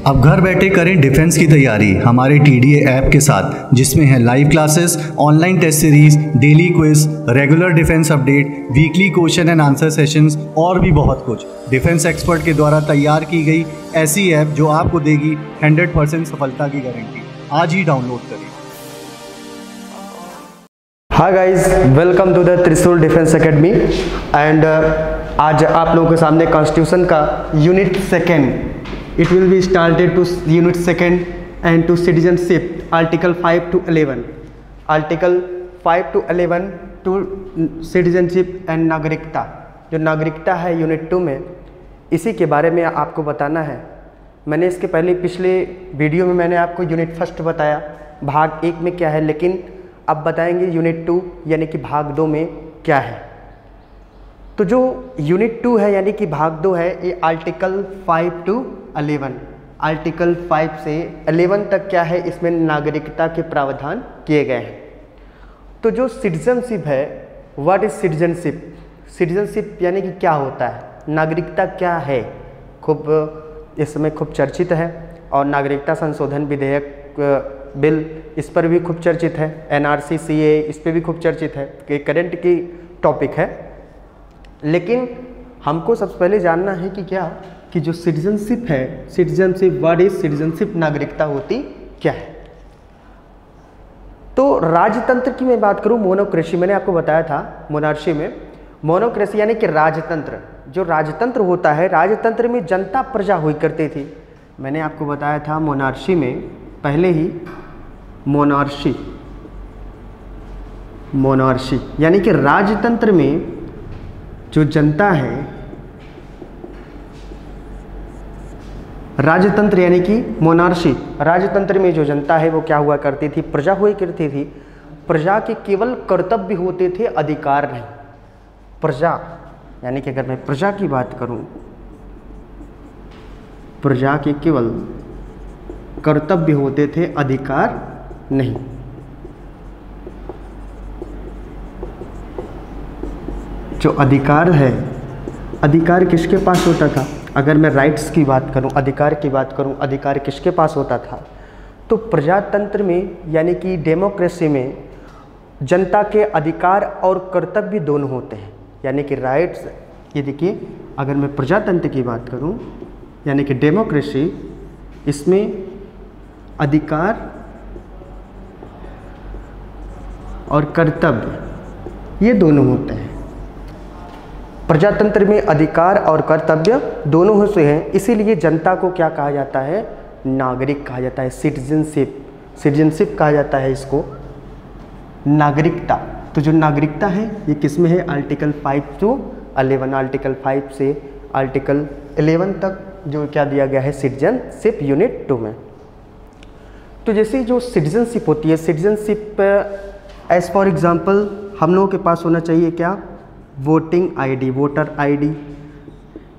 अब घर बैठे करें डिफेंस की तैयारी हमारे TDA ऐप के साथ, जिसमें है live classes, online test series, daily quiz, regular defence update, weekly question and answer sessions और भी बहुत कुछ। डिफेंस एक्सपर्ट के द्वारा तैयार की गई ऐसी ऐप जो आपको देगी 100% सफलता की गारंटी। आज ही डाउनलोड करें। Hi guys, welcome to the Trishul defence academy एंड आज आप लोगों के सामने कॉन्स्टिट्यूशन का unit second, it will be started to unit second and to citizenship article 5 to 11, article 5 to 11 to citizenship and नागरिकता। जो नागरिकता है यूनिट 2 में, इसी के बारे में आपको बताना है। मैंने इसके पहले पिछले वीडियो में मैंने आपको यूनिट फर्स्ट बताया, भाग 1 में क्या है, लेकिन अब बताएंगे यूनिट 2 यानी कि भाग 2 में क्या है। तो जो यूनिट 2 है यानी कि भाग 2 है, ये आर्टिकल 5 to 11, आर्टिकल 5 से 11 तक क्या है, इसमें नागरिकता के प्रावधान किए गए हैं। तो जो सिटीजनशिप है, व्हाट इज सिटीजनशिप? सिटीजनशिप यानी कि क्या होता है, नागरिकता क्या है, खूब इस समय खूब चर्चित है। और नागरिकता संशोधन विधेयक बिल, इस पर भी खूब चर्चित है। NRC CA, इस पर भी खूब चर्चित है कि करंट की टॉपिक है। लेकिन हमको सबसे पहले जानना है कि क्या कि जो सिटीजनशिप है, सिटीजनशिप व्हाट इज सिटीजनशिप, नागरिकता होती क्या है। तो राजतंत्र की मैं बात करूं, मोनोक्रेसी, मैंने आपको बताया था मोनार्शी में, मोनोक्रेसी यानी कि राजतंत्र। जो राजतंत्र होता है, राजतंत्र में जनता प्रजा हुई करती थी। मैंने आपको बताया था मोनार्शी में पहले ही, मोनार्शी यानी कि राजतंत्र में जो जनता है, राजतंत्र यानी कि मोनार्शी, राजतंत्र में जो जनता है वो क्या हुआ करती थी, प्रजा हुआ करती थी। प्रजा के केवल कर्तव्य होते थे, अधिकार नहीं। प्रजा यानी कि अगर मैं प्रजा की बात करूं, प्रजा के केवल कर्तव्य होते थे, अधिकार नहीं। जो अधिकार है, अधिकार किसके पास होता था? अगर मैं राइट्स की बात करूं, अधिकार की बात करूं, अधिकार किसके पास होता था? तो प्रजातंत्र में यानी कि डेमोक्रेसी में जनता के अधिकार और कर्तव्य दोनों होते हैं, यानी कि राइट्स। ये देखिए, अगर मैं प्रजातंत्र की बात करूं यानी कि डेमोक्रेसी, इसमें अधिकार और कर्तव्य ये दोनों होते हैं। प्रजातंत्र में अधिकार और कर्तव्य दोनों होते हैं, इसीलिए जनता को क्या कहा जाता है, नागरिक कहा जाता है, सिटीजनशिप, सिटीजनशिप कहा जाता है इसको, नागरिकता। तो जो नागरिकता है ये किस में है, आर्टिकल 5 to 11, आर्टिकल 5 से आर्टिकल 11 तक जो क्या दिया गया है, सिटीजनशिप यूनिट 2 में। तो जैसे जो सिटीजनशिप होती है, सिटीजनशिप एज फॉर एग्जांपल हम लोगों के पास होना चाहिए क्या, वोटिंग आईडी, वोटर आईडी,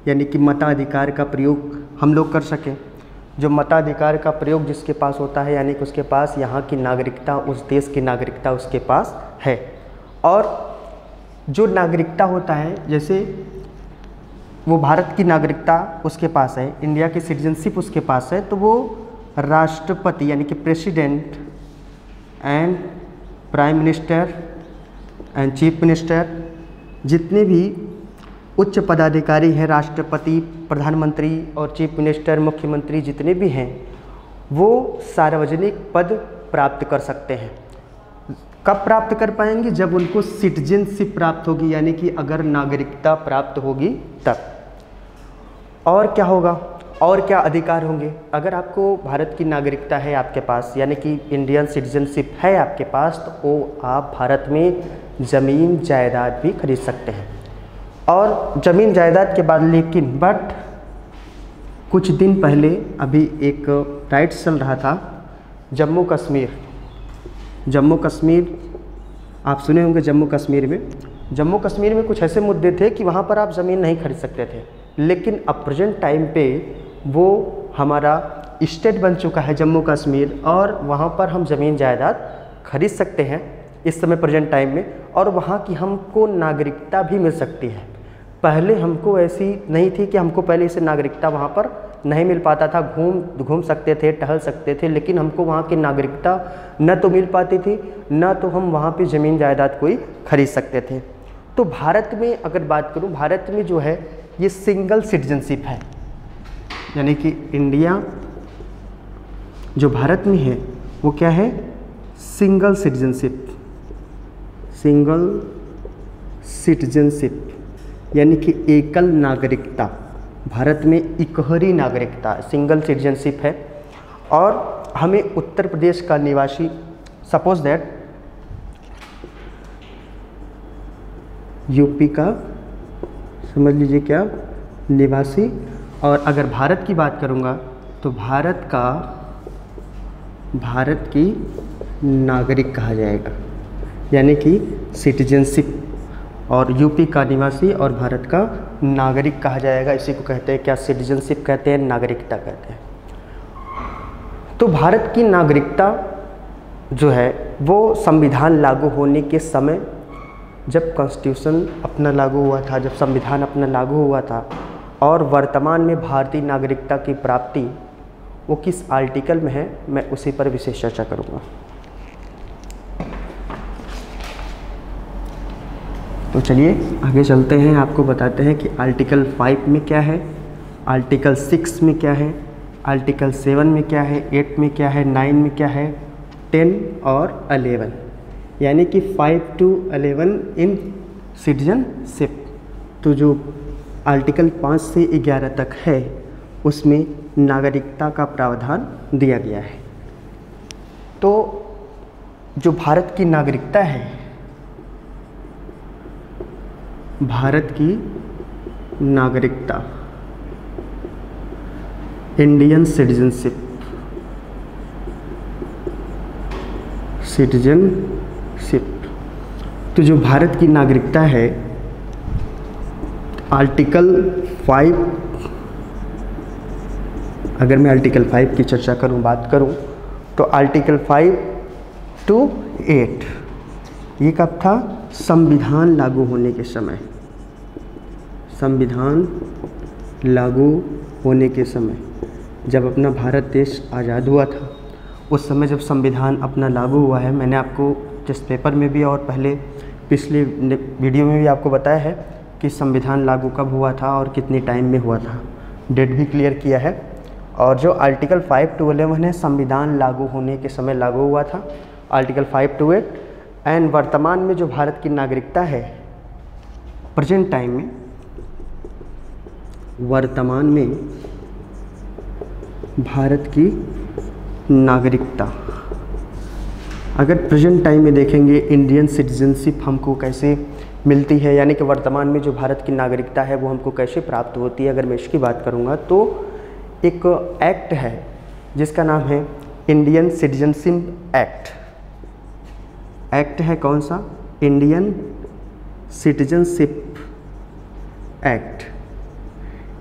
यानी कि मताधिकार का प्रयोग हम लोग कर सकें। जो मताधिकार का प्रयोग जिसके पास होता है, यानी कि उसके पास यहाँ की नागरिकता, उस देश की नागरिकता उसके पास है। और जो नागरिकता होता है, जैसे वो भारत की नागरिकता उसके पास है, इंडिया की सिटीजनशिप उसके पास है, तो वो राष्ट्रपति यानी कि president and prime minister and chief minister, जितने भी उच्च पदाधिकारी हैं, राष्ट्रपति, प्रधानमंत्री और चीफ मिनिस्टर, मुख्यमंत्री जितने भी हैं, वो सार्वजनिक पद प्राप्त कर सकते हैं। कब प्राप्त कर पाएंगे? जब उनको सिटीजनशिप प्राप्त होगी, यानी कि अगर नागरिकता प्राप्त होगी तब। और क्या होगा, और क्या अधिकार होंगे? अगर आपको भारत की नागरिकता है आपके पास, यानी कि इंडियन सिटीजनशिप है आपके पास, तो वो आप भारत में ज़मीन जायदाद भी खरीद सकते हैं। और ज़मीन जायदाद के बाद, लेकिन बट कुछ दिन पहले अभी एक राइट्स चल रहा था, जम्मू कश्मीर, जम्मू कश्मीर आप सुने होंगे। जम्मू कश्मीर में कुछ ऐसे मुद्दे थे कि वहाँ पर आप ज़मीन नहीं खरीद सकते थे, लेकिन अब प्रेजेंट टाइम पे वो हमारा स्टेट बन चुका है जम्मू कश्मीर, और वहाँ पर हम ज़मीन जायदाद खरीद सकते हैं इस समय प्रेजेंट टाइम में, और वहाँ की हमको नागरिकता भी मिल सकती है। पहले हमको ऐसी नहीं थी कि हमको पहले से नागरिकता वहाँ पर नहीं मिल पाता था, घूम सकते थे, टहल सकते थे, लेकिन हमको वहाँ की नागरिकता न तो मिल पाती थी, न तो हम वहाँ पे ज़मीन जायदाद कोई खरीद सकते थे। तो भारत में अगर बात करूँ, भारत में जो है ये सिंगल सिटीजनशिप है, यानी कि इंडिया जो भारत में है वो क्या है, सिंगल सिटीजनशिप, सिंगल सिटीजनशिप यानी कि एकल नागरिकता। भारत में इकहरी नागरिकता, सिंगल सिटीजनशिप है। और हमें उत्तर प्रदेश का निवासी, सपोज दैट यूपी का समझ लीजिए क्या निवासी, और अगर भारत की बात करूँगा तो भारत की नागरिक कहा जाएगा, यानी कि सिटीजनशिप, और यूपी का निवासी और भारत का नागरिक कहा जाएगा। इसी को कहते हैं क्या, सिटीजनशिप कहते हैं, नागरिकता कहते हैं। तो भारत की नागरिकता जो है वो संविधान लागू होने के समय, जब कॉन्स्टिट्यूशन अपना लागू हुआ था, जब संविधान अपना लागू हुआ था, और वर्तमान में भारतीय नागरिकता की प्राप्ति वो किस आर्टिकल में है, मैं उसी पर विशेष चर्चा करूँगा। तो चलिए आगे चलते हैं, आपको बताते हैं कि आर्टिकल 5 में क्या है, आर्टिकल 6 में क्या है, आर्टिकल 7 में क्या है, 8 में क्या है, 9 में क्या है, 10 और 11, यानी कि 5 to 11 इन सिटीजनशिप। तो जो आर्टिकल 5 से 11 तक है उसमें नागरिकता का प्रावधान दिया गया है। तो जो भारत की नागरिकता है, भारत की नागरिकता, इंडियन सिटीजनशिप, तो जो भारत की नागरिकता है, आर्टिकल 5, अगर मैं आर्टिकल 5 की चर्चा करूं, बात करूं, तो आर्टिकल 5 to 8 ये कब था, संविधान लागू होने के समय, संविधान लागू होने के समय, जब अपना भारत देश आज़ाद हुआ था, उस समय जब संविधान अपना लागू हुआ है। मैंने आपको जिस पेपर में भी और पहले पिछले वीडियो में भी आपको बताया है कि संविधान लागू कब हुआ था और कितने टाइम में हुआ था, डेट भी क्लियर किया है। और जो आर्टिकल 5 to 11 है, संविधान लागू होने के समय लागू हुआ था, आर्टिकल 5 to 8। एंड वर्तमान में जो भारत की नागरिकता है, प्रेजेंट टाइम में, वर्तमान में भारत की नागरिकता, अगर प्रेजेंट टाइम में देखेंगे, इंडियन सिटीजनशिप हमको कैसे मिलती है, यानी कि वर्तमान में जो भारत की नागरिकता है वो हमको कैसे प्राप्त होती है, अगर मैं इसकी बात करूँगा तो एक एक्ट है जिसका नाम है इंडियन सिटीजनशिप एक्ट। एक्ट है कौन सा, Indian citizenship act.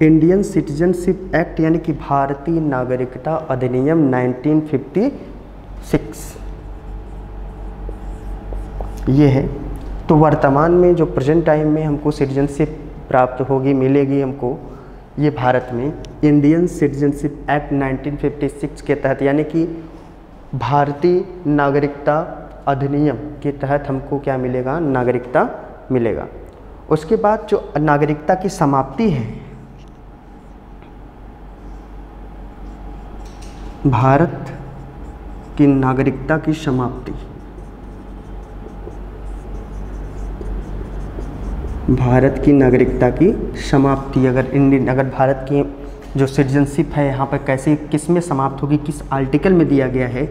Indian citizenship act यानी कि भारतीय नागरिकता अधिनियम 1956 ये है। तो वर्तमान में जो प्रेजेंट टाइम में हमको सिटीजनशिप प्राप्त होगी, मिलेगी हमको, ये भारत में इंडियन सिटीजनशिप एक्ट 1956 के तहत, यानी कि भारतीय नागरिकता अधिनियम के तहत हमको क्या मिलेगा, नागरिकता मिलेगा। उसके बाद जो नागरिकता की समाप्ति है, भारत की नागरिकता की समाप्ति, भारत की नागरिकता की समाप्ति अगर भारत की जो सिटीजनशिप है यहाँ पर कैसे, किस में समाप्त होगी, किस आर्टिकल में दिया गया है,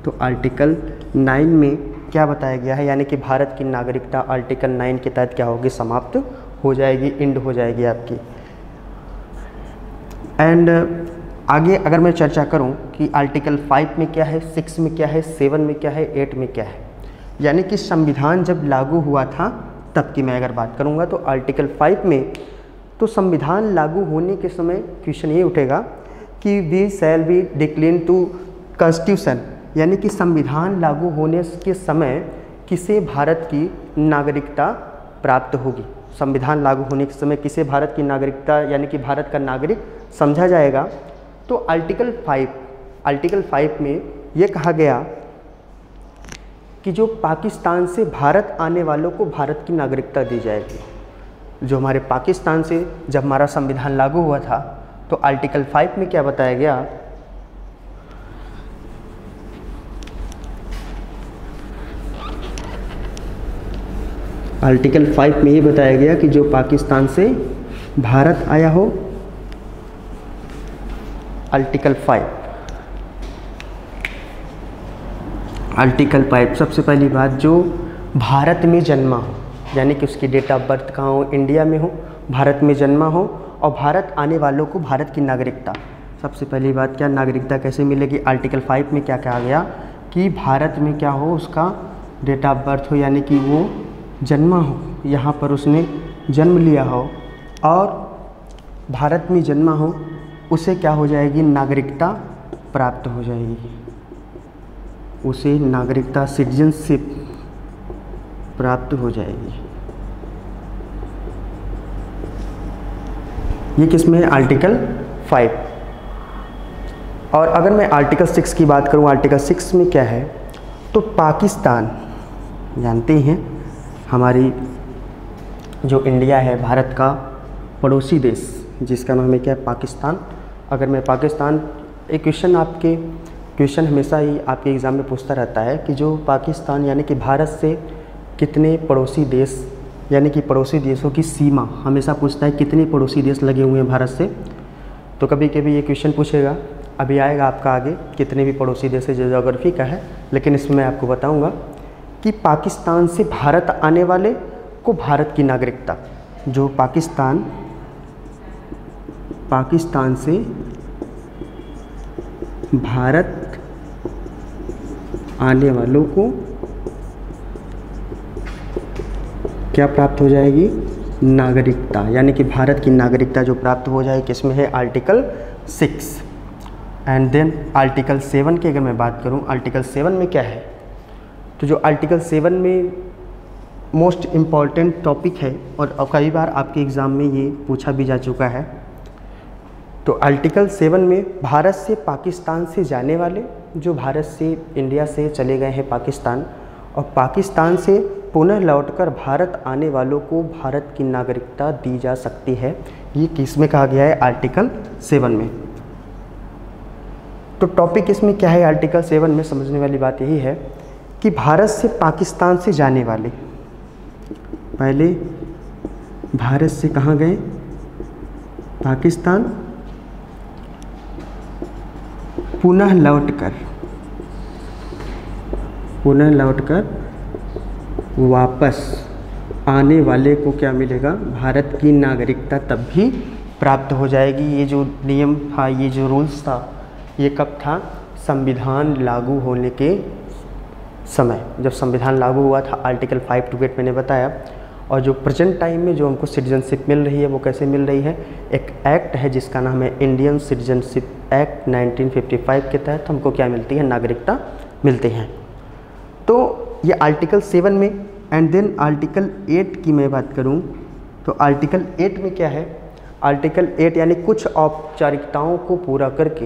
तो आर्टिकल 9 में क्या बताया गया है, यानी कि भारत की नागरिकता आर्टिकल 9 के तहत क्या होगी, समाप्त हो जाएगी, एंड हो जाएगी आपकी। एंड आगे अगर मैं चर्चा करूं कि आर्टिकल 5 में क्या है, 6 में क्या है, 7 में क्या है, 8 में क्या है, यानी कि संविधान जब लागू हुआ था तब की मैं अगर बात करूंगा तो आर्टिकल 5 में तो संविधान लागू होने के समय क्वेश्चन ये उठेगा कि we shall be decline to constitution, यानी कि संविधान लागू होने के समय किसे भारत की नागरिकता प्राप्त होगी। संविधान लागू होने के समय किसे भारत की नागरिकता यानी कि भारत का नागरिक समझा जाएगा, तो आर्टिकल 5 में ये कहा गया कि जो पाकिस्तान से भारत आने वालों को भारत की नागरिकता दी जाएगी। जो हमारे पाकिस्तान से जब हमारा संविधान लागू हुआ था तो आर्टिकल 5 में क्या बताया गया, आर्टिकल 5 में ये बताया गया कि जो पाकिस्तान से भारत आया हो, आर्टिकल 5 सबसे पहली बात, जो भारत में जन्मा हो, यानी कि उसकी डेट ऑफ बर्थ कहाँ हो, इंडिया में हो, भारत में जन्मा हो और भारत आने वालों को भारत की नागरिकता, सबसे पहली बात क्या, नागरिकता कैसे मिलेगी। आर्टिकल 5 में क्या कहा गया कि भारत में क्या हो, उसका डेट ऑफ बर्थ हो, यानी कि वो जन्मा हो, यहाँ पर उसने जन्म लिया हो और भारत में जन्मा हो, उसे क्या हो जाएगी, नागरिकता प्राप्त हो जाएगी, उसे नागरिकता सिटीजनशिप प्राप्त हो जाएगी। ये किसमें है, आर्टिकल 5। और अगर मैं आर्टिकल 6 की बात करूँ, आर्टिकल 6 में क्या है, तो पाकिस्तान, जानते हैं हमारी जो इंडिया है भारत का पड़ोसी देश, जिसका नाम है क्या, पाकिस्तान। अगर मैं पाकिस्तान, एक क्वेश्चन हमेशा ही आपके एग्ज़ाम में पूछता रहता है कि जो पाकिस्तान यानी कि भारत से कितने पड़ोसी देश, यानी कि पड़ोसी देशों की सीमा हमेशा पूछता है, कितने पड़ोसी देश लगे हुए हैं भारत से। तो कभी कभी ये क्वेश्चन पूछेगा, अभी आएगा आपका आगे, कितने भी पड़ोसी देश है, ज्योग्राफी का है, लेकिन इसमें मैं आपको बताऊंगा कि पाकिस्तान से भारत आने वाले को भारत की नागरिकता, जो पाकिस्तान से भारत आने वालों को क्या प्राप्त हो जाएगी, नागरिकता, यानी कि भारत की नागरिकता जो प्राप्त हो जाए, किसमें है, आर्टिकल 6। एंड देन आर्टिकल 7 की अगर मैं बात करूं, आर्टिकल 7 में क्या है, तो जो आर्टिकल 7 में मोस्ट इम्पॉर्टेंट टॉपिक है और कई बार आपके एग्ज़ाम में ये पूछा भी जा चुका है। तो आर्टिकल 7 में भारत से पाकिस्तान से जाने वाले, जो भारत से इंडिया से चले गए हैं पाकिस्तान, और पाकिस्तान से पुनः लौटकर भारत आने वालों को भारत की नागरिकता दी जा सकती है। ये किसमें कहा गया है, आर्टिकल 7 में। तो टॉपिक इसमें क्या है, आर्टिकल 7 में समझने वाली बात यही है कि भारत से पाकिस्तान से जाने वाले, पहले भारत से कहाँ गए, पाकिस्तान, पुनः लौटकर वापस आने वाले को क्या मिलेगा, भारत की नागरिकता तब भी प्राप्त हो जाएगी। ये जो नियम था, ये जो रूल्स था, ये कब था, संविधान लागू होने के समय, जब संविधान लागू हुआ था, आर्टिकल 5 to 8 मैंने बताया। और जो प्रेजेंट टाइम में जो हमको सिटीजनशिप मिल रही है वो कैसे मिल रही है, एक एक्ट है जिसका नाम है इंडियन सिटीजनशिप एक्ट 1955 के तहत हमको क्या मिलती है, नागरिकता मिलती है। तो ये आर्टिकल 7 में। एंड देन आर्टिकल 8 की मैं बात करूं तो आर्टिकल 8 में क्या है, आर्टिकल 8 यानी कुछ औपचारिकताओं को पूरा करके,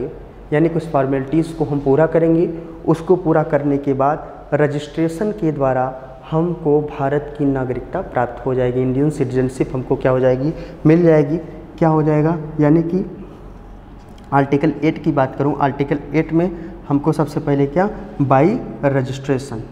यानी कुछ फॉर्मेलिटीज़ को हम पूरा करेंगे, उसको पूरा करने के बाद रजिस्ट्रेशन के द्वारा हमको भारत की नागरिकता प्राप्त हो जाएगी, इंडियन सिटीजनशिप हमको क्या हो जाएगी, मिल जाएगी। क्या हो जाएगा, यानी कि आर्टिकल 8 की बात करूं, आर्टिकल 8 में हमको सबसे पहले क्या, बाई रजिस्ट्रेशन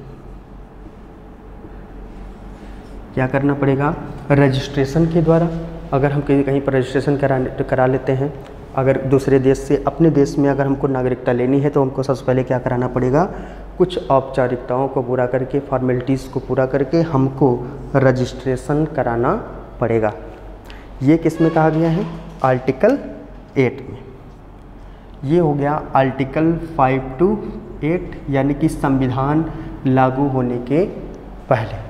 क्या करना पड़ेगा, रजिस्ट्रेशन के द्वारा। अगर हम कहीं पर रजिस्ट्रेशन करा लेते हैं, अगर दूसरे देश से अपने देश में अगर हमको नागरिकता लेनी है तो हमको सबसे पहले क्या कराना पड़ेगा, कुछ औपचारिकताओं को पूरा करके, फॉर्मेलिटीज़ को पूरा करके हमको रजिस्ट्रेशन कराना पड़ेगा। ये किस में कहा गया है, आर्टिकल 8 में। ये हो गया आर्टिकल 5 to 8 यानी कि संविधान लागू होने के पहले।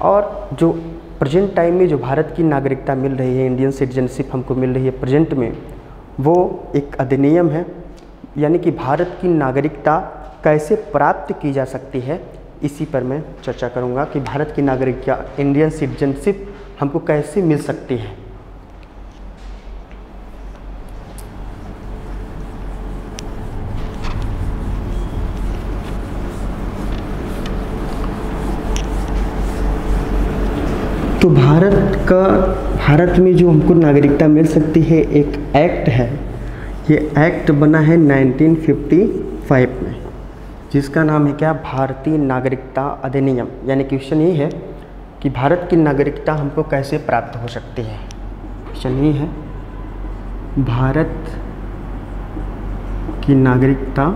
और जो प्रेजेंट टाइम में जो भारत की नागरिकता मिल रही है, इंडियन सिटीजनशिप हमको मिल रही है प्रेजेंट में, वो एक अधिनियम है, यानी कि भारत की नागरिकता कैसे प्राप्त की जा सकती है, इसी पर मैं चर्चा करूंगा कि भारत की नागरिकता, इंडियन सिटीजनशिप हमको कैसे मिल सकती है। तो भारत में जो हमको नागरिकता मिल सकती है, एक एक्ट है, ये एक्ट बना है 1955 में, जिसका नाम है क्या, भारतीय नागरिकता अधिनियम। यानी क्वेश्चन ये है कि भारत की नागरिकता हमको कैसे प्राप्त हो सकती है। क्वेश्चन ये है, भारत की नागरिकता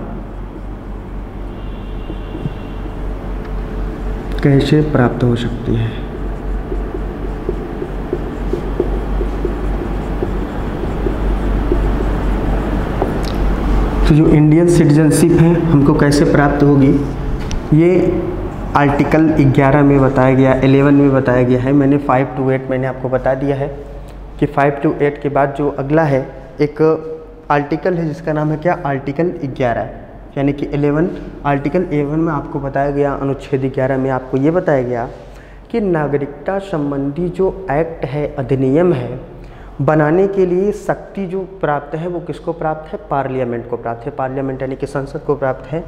कैसे प्राप्त हो सकती है। तो जो इंडियन सिटीजनशिप है हमको कैसे प्राप्त होगी, ये आर्टिकल 11 में बताया गया, 11 में बताया गया है। मैंने 5 to 8 मैंने आपको बता दिया है कि 5 to 8 के बाद जो अगला है एक आर्टिकल है जिसका नाम है क्या, आर्टिकल 11, यानी कि 11। आर्टिकल 11 में आपको बताया गया, अनुच्छेद 11 में आपको ये बताया गया कि नागरिकता संबंधी जो एक्ट है, अधिनियम है, बनाने के लिए शक्ति जो प्राप्त है वो किसको प्राप्त है, पार्लियामेंट को प्राप्त है। पार्लियामेंट यानी कि संसद को प्राप्त है।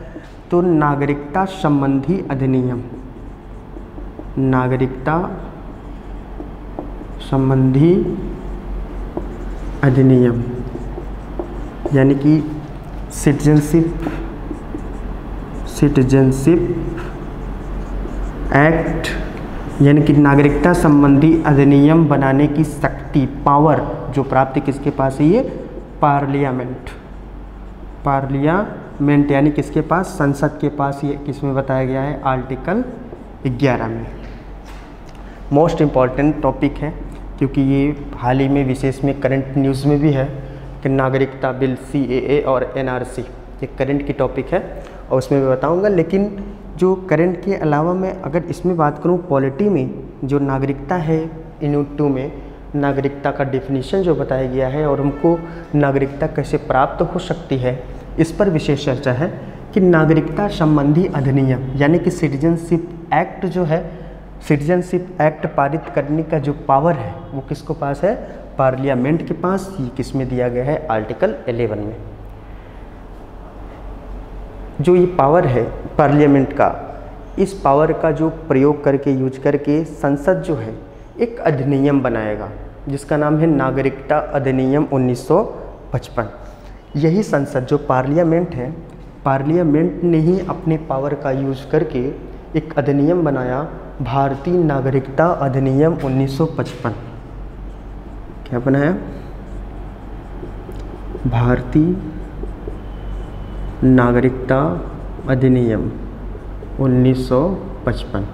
तो नागरिकता संबंधी अधिनियम, नागरिकता संबंधी अधिनियम यानी कि सिटीजनशिप एक्ट, यानी कि नागरिकता संबंधी अधिनियम बनाने की शक्ति, पावर जो प्राप्त किसके पास है, ये पार्लियामेंट यानी किसके पास, संसद के पास। ये किसमें बताया गया है, आर्टिकल 11 में। मोस्ट इम्पॉर्टेंट टॉपिक है क्योंकि ये हाल ही में विशेष में करंट न्यूज़ में भी है कि नागरिकता बिल CAA और NRC, ये करंट की टॉपिक है और उसमें भी बताऊंगा। लेकिन जो करंट के अलावा मैं अगर इसमें बात करूं, पॉलिटी में जो नागरिकता है, यूनिट 2 में नागरिकता का डेफिनेशन जो बताया गया है और हमको नागरिकता कैसे प्राप्त हो सकती है, इस पर विशेष चर्चा है कि नागरिकता संबंधी अधिनियम यानी कि सिटीजनशिप एक्ट जो है, सिटीजनशिप एक्ट पारित करने का जो पावर है वो किसको पास है, पार्लियामेंट के पास। ये किस में दिया गया है, आर्टिकल 11 में। जो ये पावर है पार्लियामेंट का, इस पावर का जो प्रयोग करके, यूज करके संसद जो है एक अधिनियम बनाएगा जिसका नाम है नागरिकता अधिनियम 1955। यही संसद जो पार्लियामेंट है, पार्लियामेंट ने ही अपने पावर का यूज करके एक अधिनियम बनाया, भारतीय नागरिकता अधिनियम 1955। क्या बनाया, भारतीय नागरिकता अधिनियम 1955।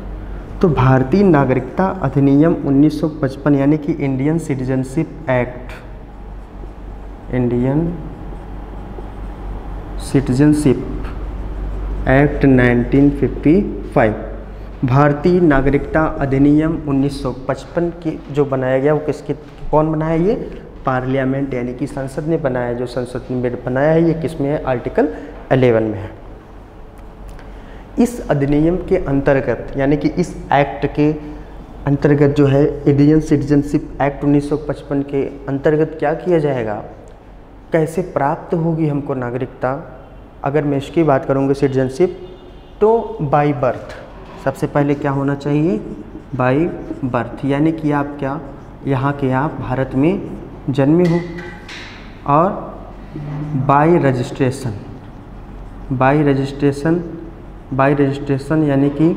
तो भारतीय नागरिकता अधिनियम 1955 यानी कि Indian citizenship act, Indian citizenship act 1955, भारतीय नागरिकता अधिनियम 1955 के जो बनाया गया वो किसके, कौन बनाया, ये पार्लियामेंट यानी कि संसद ने बनाया। जो संसद ने बनाया है ये किस में है, आर्टिकल 11 में है। इस अधिनियम के अंतर्गत यानी कि इस एक्ट के अंतर्गत जो है, इंडियन सिटीजनशिप एक्ट 1955 के अंतर्गत क्या किया जाएगा, कैसे प्राप्त होगी हमको नागरिकता। अगर मैं इसकी बात करूँगी सिटीजनशिप, तो बाई बर्थ, सबसे पहले क्या होना चाहिए, बाई बर्थ, यानी कि आप क्या, यहाँ के आप भारत में जन्मे हो। और बाई रजिस्ट्रेशन, बाई रजिस्ट्रेशन यानी कि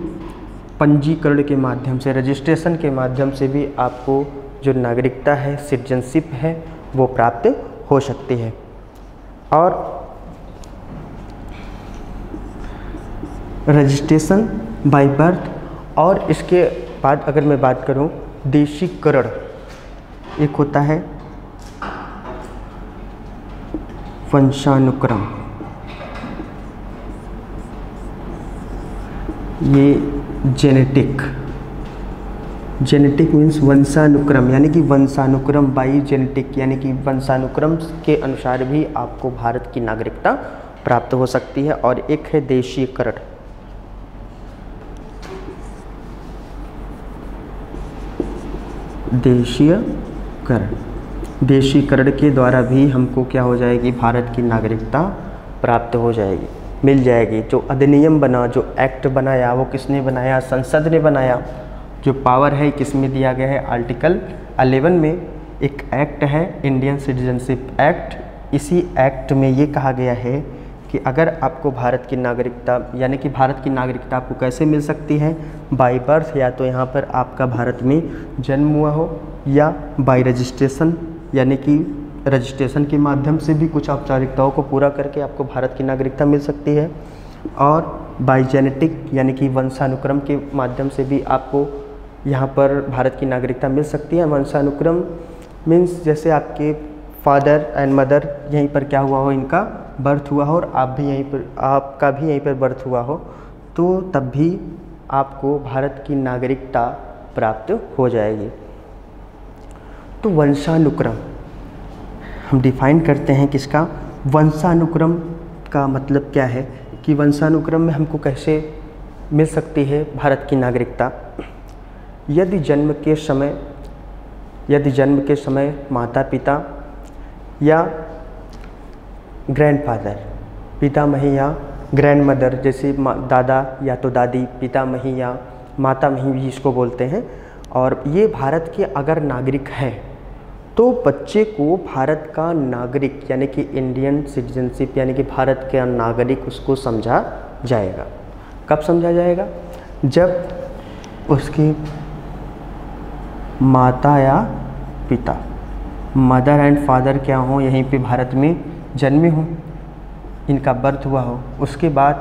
पंजीकरण के माध्यम से, रजिस्ट्रेशन के माध्यम से भी आपको जो नागरिकता है, सिटीजनशिप है, वो प्राप्त हो सकती है। और रजिस्ट्रेशन बाय बर्थ, और इसके बाद अगर मैं बात करूं देशीकरण, एक होता है वंशानुक्रम, ये जेनेटिक मीन्स वंशानुक्रम, यानी कि वंशानुक्रम बाई जेनेटिक, यानी कि वंशानुक्रम के अनुसार भी आपको भारत की नागरिकता प्राप्त हो सकती है। और एक है देशीकरण, देशीकरण के द्वारा भी हमको क्या हो जाएगी, भारत की नागरिकता प्राप्त हो जाएगी, मिल जाएगी। जो अधिनियम बना, जो एक्ट बनाया, वो किसने बनाया, संसद ने बनाया। जो पावर है किसमें दिया गया है, आर्टिकल 11 में एक एक्ट है इंडियन सिटीजनशिप एक्ट। इसी एक्ट में ये कहा गया है कि अगर आपको भारत की नागरिकता यानी कि भारत की नागरिकता आपको कैसे मिल सकती है, बाय बर्थ, या तो यहाँ पर आपका भारत में जन्म हुआ हो, या बाय रजिस्ट्रेशन यानी कि रजिस्ट्रेशन के माध्यम से भी कुछ औपचारिकताओं को पूरा करके आपको भारत की नागरिकता मिल सकती है, और बाय जेनेटिक यानी कि वंशानुक्रम के माध्यम से भी आपको यहाँ पर भारत की नागरिकता मिल सकती है। वंशानुक्रम मीन्स जैसे आपके फादर एंड मदर यहीं पर क्या हुआ हो, इनका बर्थ हुआ हो, और आपका भी यहीं पर बर्थ हुआ हो, तो तब भी आपको भारत की नागरिकता प्राप्त हो जाएगी। तो वंशानुक्रम हम डिफाइन करते हैं किसका, वंशानुक्रम का मतलब क्या है कि वंशानुक्रम में हमको कैसे मिल सकती है भारत की नागरिकता। यदि जन्म के समय माता पिता या ग्रैंडफादर, पितामही या ग्रैंडमदर, जैसे दादा या तो दादी, पितामही या मातामही भी इसको बोलते हैं, और ये भारत के अगर नागरिक हैं तो बच्चे को भारत का नागरिक यानी कि इंडियन सिटीजनशिप यानी कि भारत का नागरिक उसको समझा जाएगा। कब समझा जाएगा, जब उसकी माता या पिता, मदर एंड फादर क्या हो, यहीं पे भारत में जन्मे हों, इनका बर्थ हुआ हो। उसके बाद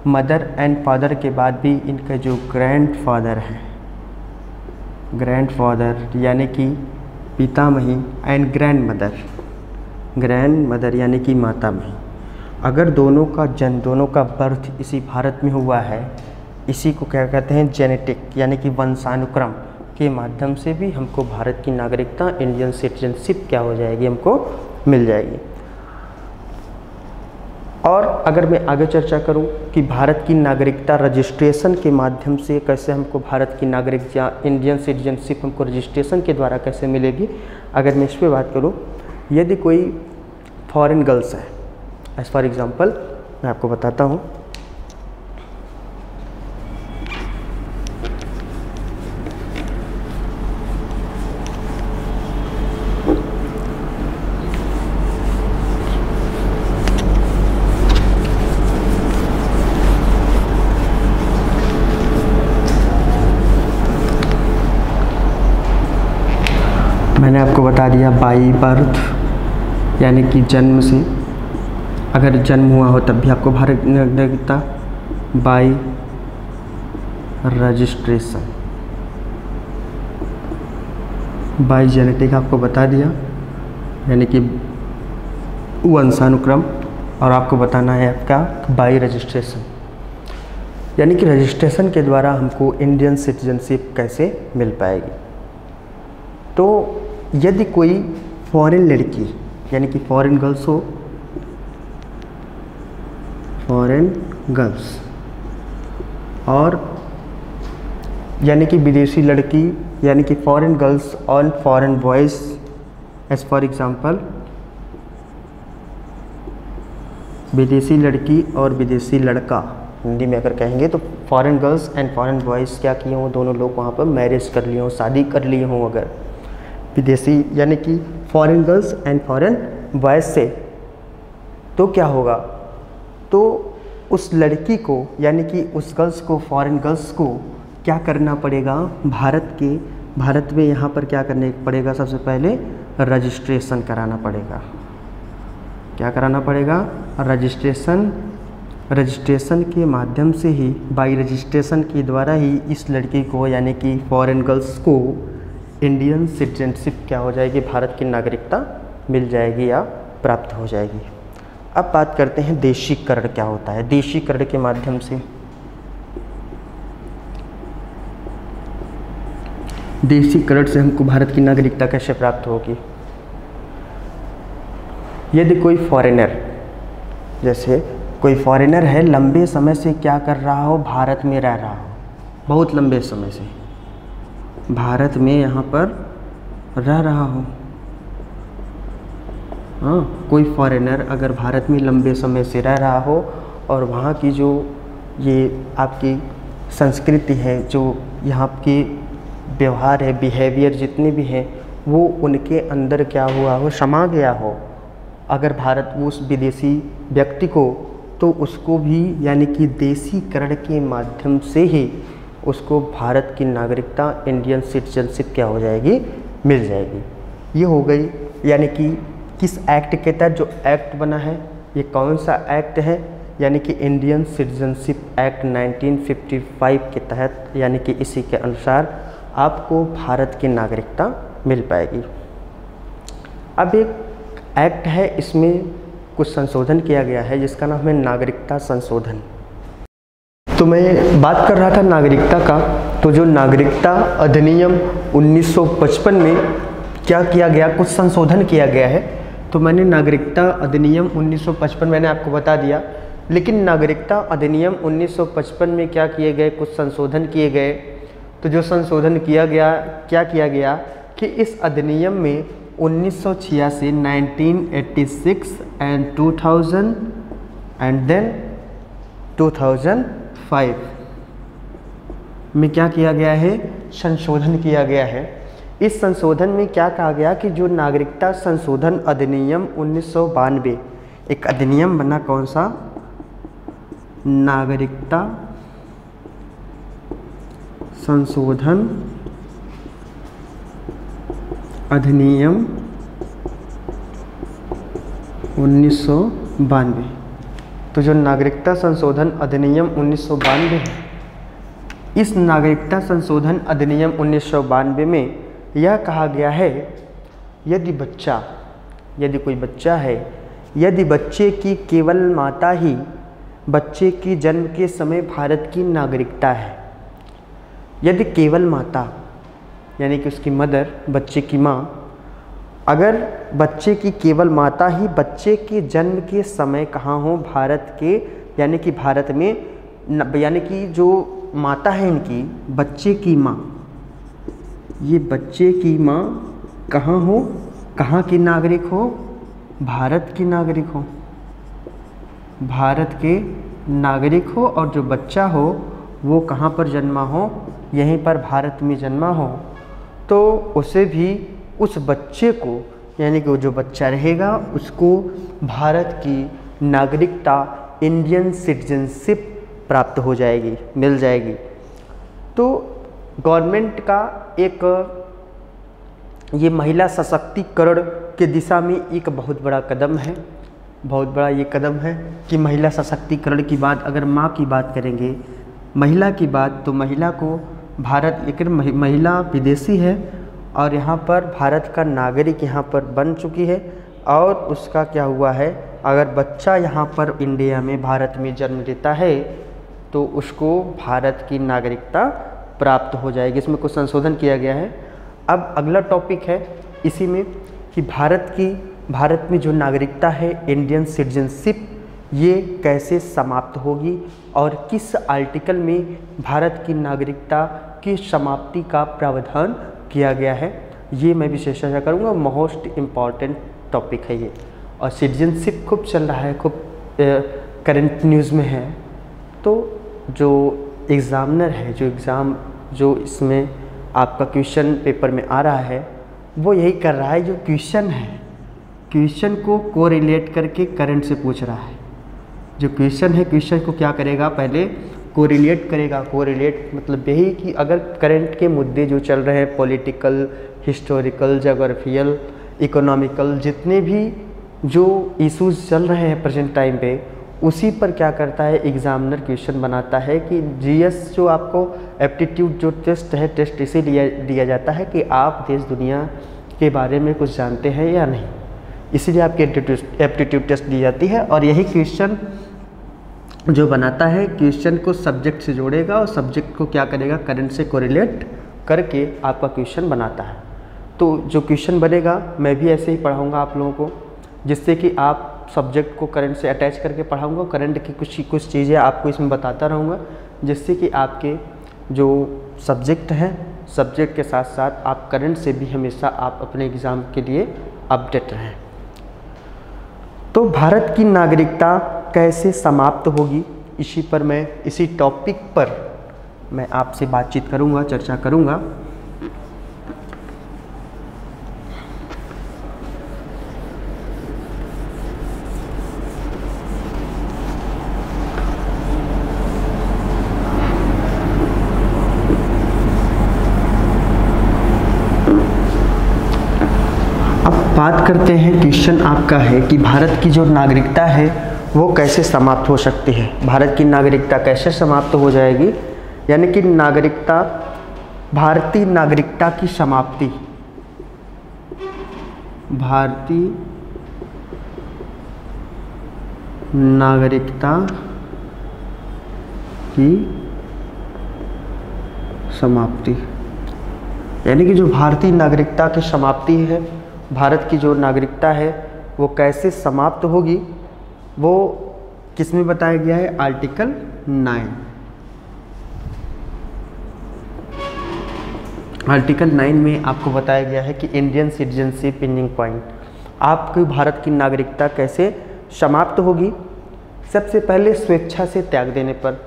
मदर एंड फादर के बाद भी इनका जो ग्रैंडफादर है, ग्रैंडफादर यानी कि पितामही एंड ग्रैंडमदर यानी कि मातामही, अगर दोनों का जन्म, दोनों का बर्थ इसी भारत में हुआ है, इसी को क्या कहते हैं, जेनेटिक यानी कि वंशानुक्रम के माध्यम से भी हमको भारत की नागरिकता इंडियन सिटीजनशिप क्या हो जाएगी, हमको मिल जाएगी। और अगर मैं आगे चर्चा करूं कि भारत की नागरिकता रजिस्ट्रेशन के माध्यम से कैसे हमको भारत की नागरिक या इंडियन सिटीजनशिप हमको रजिस्ट्रेशन के द्वारा कैसे मिलेगी, अगर मैं इस पर बात करूं, यदि कोई फॉरेन गर्ल्स है, एज फॉर एग्जांपल मैं आपको बताता हूं, मैंने आपको बता दिया बाई बर्थ यानी कि जन्म से, अगर जन्म हुआ हो तब भी आपको भारत की नागरिकता, बाई रजिस्ट्रेशन, बाई जेनेटिक आपको बता दिया यानी कि वंशानुक्रम, और आपको बताना है आपका बाई रजिस्ट्रेशन यानी कि रजिस्ट्रेशन के द्वारा हमको इंडियन सिटीजनशिप कैसे मिल पाएगी। तो यदि कोई फॉरेन लड़की यानी कि फॉरेन गर्ल्स हो, फॉरेन गर्ल्स, और यानी कि विदेशी लड़की यानी कि फॉरेन गर्ल्स और foreign boys, as for example विदेशी लड़की और विदेशी लड़का, हिंदी में अगर कहेंगे तो foreign girls and foreign boys क्या किए हों, दोनों लोग वहाँ पर मैरिज कर लिए हों, शादी कर लिए हों, अगर विदेशी यानी कि foreign girls and foreign boys से, तो क्या होगा, तो उस लड़की को यानी कि उस गर्ल्स को, फॉरेन गर्ल्स को क्या करना पड़ेगा, भारत में यहाँ पर क्या करने पड़ेगा, सबसे पहले रजिस्ट्रेशन कराना पड़ेगा। क्या कराना पड़ेगा, रजिस्ट्रेशन के माध्यम से ही, बाई रजिस्ट्रेशन के द्वारा ही इस लड़की को यानी कि फॉरेन गर्ल्स को इंडियन सिटीजनशिप क्या हो जाएगी, भारत की नागरिकता मिल जाएगी या प्राप्त हो जाएगी। अब बात करते हैं देशीकरण क्या होता है। देशीकरण के माध्यम से, देशीकरण से हमको भारत की नागरिकता कैसे प्राप्त होगी। यदि कोई फॉरेनर, जैसे कोई फॉरेनर है, लंबे समय से क्या कर रहा हो, भारत में रह रहा हो, बहुत लंबे समय से भारत में यहाँ पर रह रहा हो, हाँ, कोई फॉरेनर अगर भारत में लंबे समय से रह रहा हो और वहाँ की जो ये आपकी संस्कृति है, जो यहाँ की व्यवहार है, बिहेवियर जितने भी हैं वो उनके अंदर क्या हुआ हो, समा गया हो। अगर भारत उस विदेशी व्यक्ति को, तो उसको भी यानी कि देशीकरण के माध्यम से ही उसको भारत की नागरिकता, इंडियन सिटीजनशिप क्या हो जाएगी, मिल जाएगी। ये हो गई यानी कि किस एक्ट के तहत जो एक्ट बना है, ये कौन सा एक्ट है, यानी कि इंडियन सिटीजनशिप एक्ट 1955 के तहत, यानी कि इसी के अनुसार आपको भारत की नागरिकता मिल पाएगी। अब एक एक्ट है, इसमें कुछ संशोधन किया गया है जिसका नाम है नागरिकता संशोधन। तो मैं बात कर रहा था नागरिकता का, तो जो नागरिकता अधिनियम 1955 में क्या किया गया, कुछ संशोधन किया गया है। तो मैंने नागरिकता अधिनियम 1955 मैंने आपको बता दिया, लेकिन नागरिकता अधिनियम 1955 में क्या किए गए, कुछ संशोधन किए गए। तो जो संशोधन किया गया, क्या किया गया कि इस अधिनियम में 1986, 1986 एंड 2000 एंड देन 2005 में क्या किया गया है, संशोधन किया गया है। इस संशोधन में क्या कहा गया कि जो नागरिकता संशोधन अधिनियम 1992, एक अधिनियम बना, कौन सा, नागरिकता संशोधन अधिनियम 1992। तो जो नागरिकता संशोधन अधिनियम 1992 है, इस नागरिकता संशोधन अधिनियम 1992 में यह कहा गया है, यदि कोई बच्चा है, यदि बच्चे की केवल माता ही बच्चे की जन्म के समय भारत की नागरिकता है, यदि केवल माता यानी कि उसकी मदर, बच्चे की माँ, अगर बच्चे की केवल माता ही बच्चे के जन्म के समय कहाँ हो, भारत के, यानी कि भारत में, यानी कि जो माता है इनकी, बच्चे की माँ, ये बच्चे की माँ कहाँ हो, कहाँ की नागरिक हो, भारत की नागरिक हो, भारत के नागरिक हो, और जो बच्चा हो वो कहाँ पर जन्मा हो, यहीं पर भारत में जन्मा हो, तो उसे भी, उस बच्चे को, यानी कि जो बच्चा रहेगा उसको भारत की नागरिकता, इंडियन सिटीजनशिप प्राप्त हो जाएगी, मिल जाएगी। तो गवर्नमेंट का एक ये महिला सशक्तिकरण के दिशा में एक बहुत बड़ा कदम है, बहुत बड़ा ये कदम है कि महिला सशक्तिकरण की बात, अगर माँ की बात करेंगे, महिला की बात, तो महिला को भारत, एक महिला विदेशी है और यहाँ पर भारत का नागरिक यहाँ पर बन चुकी है, और उसका क्या हुआ है, अगर बच्चा यहाँ पर इंडिया में, भारत में जन्म लेता है तो उसको भारत की नागरिकता प्राप्त हो जाएगी। इसमें कुछ संशोधन किया गया है। अब अगला टॉपिक है इसी में कि भारत में जो नागरिकता है, इंडियन सिटीजनशिप, ये कैसे समाप्त होगी और किस आर्टिकल में भारत की नागरिकता की समाप्ति का प्रावधान किया गया है, ये मैं विशेष चर्चा करूँगा। मोस्ट इम्पॉर्टेंट टॉपिक है ये, और सिटीजनशिप खूब चल रहा है, खूब करंट न्यूज़ में है। तो जो एग्ज़ामिनर है, जो इसमें आपका क्वेश्चन पेपर में आ रहा है, वो यही कर रहा है, जो क्वेश्चन है, क्वेश्चन को कोरिलेट करके करंट से पूछ रहा है। जो क्वेश्चन है, क्वेश्चन को क्या करेगा, पहले कोरिलेट करेगा। कोरिलेट मतलब यही कि अगर करंट के मुद्दे जो चल रहे हैं, पॉलिटिकल, हिस्टोरिकल, ज्योग्राफिकल, इकोनॉमिकल, जितने भी जो इश्यूज चल रहे हैं प्रेजेंट टाइम पे, उसी पर क्या करता है, एग्जामिनर क्वेश्चन बनाता है कि जीएस जो आपको एप्टीट्यूड जो टेस्ट है, टेस्ट इसे दिया जाता है कि आप देश दुनिया के बारे में कुछ जानते हैं या नहीं, इसीलिए आपकी एप्टीट्यूड टेस्ट दी जाती है। और यही क्वेश्चन जो बनाता है, क्वेश्चन को सब्जेक्ट से जोड़ेगा और सब्जेक्ट को क्या करेगा, करंट से कोरिलेट करके आपका क्वेश्चन बनाता है। तो जो क्वेश्चन बनेगा, मैं भी ऐसे ही पढ़ाऊँगा आप लोगों को, जिससे कि आप सब्जेक्ट को करंट से अटैच करके पढ़ाऊँगा। करंट की कुछ चीज़ें आपको इसमें बताता रहूँगा, जिससे कि आपके जो सब्जेक्ट हैं, सब्जेक्ट के साथ साथ आप करंट से भी हमेशा आप अपने एग्ज़ाम के लिए अपडेट रहें। तो भारत की नागरिकता कैसे समाप्त होगी, इसी पर मैं, इसी टॉपिक पर मैं आपसे बातचीत करूँगा, चर्चा करूँगा। बात करते हैं, क्वेश्चन आपका है कि भारत की जो नागरिकता है वो कैसे समाप्त हो सकती है। भारत की नागरिकता कैसे समाप्त हो जाएगी, यानी कि नागरिकता, भारतीय नागरिकता की समाप्ति, भारतीय नागरिकता की समाप्ति, यानी कि जो भारतीय नागरिकता की समाप्ति है, भारत की जो नागरिकता है वो कैसे समाप्त होगी, वो किस में बताया गया है, आर्टिकल 9। आर्टिकल 9 में आपको बताया गया है कि इंडियन सिटीजनशिप इंडिंग पॉइंट, आपकी भारत की नागरिकता कैसे समाप्त होगी। सबसे पहले स्वेच्छा से त्याग देने पर,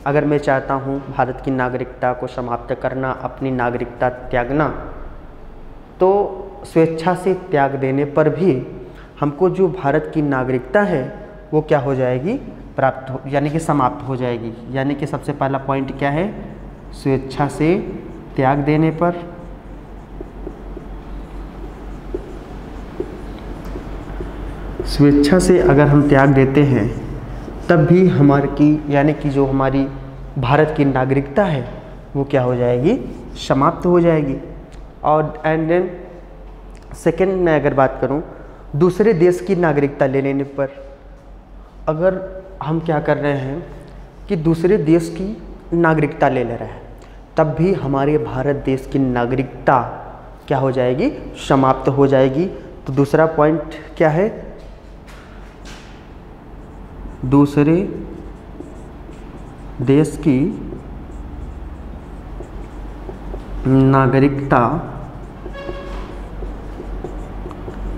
अगर मैं चाहता हूँ भारत की नागरिकता को समाप्त करना, अपनी नागरिकता त्यागना, तो स्वेच्छा से त्याग देने पर भी हमको जो भारत की नागरिकता है वो क्या हो जाएगी, प्राप्त हो, यानी कि समाप्त हो जाएगी। यानी कि सबसे पहला पॉइंट क्या है, स्वेच्छा से त्याग देने पर, स्वेच्छा से अगर हम त्याग देते हैं तब भी हमारी की, यानी कि जो हमारी भारत की नागरिकता है वो क्या हो जाएगी, समाप्त हो जाएगी। और एंड देन सेकेंड मैं अगर बात करूं, दूसरे देश की नागरिकता ले लेने पर, अगर हम क्या कर रहे हैं कि दूसरे देश की नागरिकता ले रहे हैं, तब भी हमारे भारत देश की नागरिकता क्या हो जाएगी, समाप्त हो जाएगी। तो दूसरा पॉइंट क्या है, दूसरे देश की नागरिकता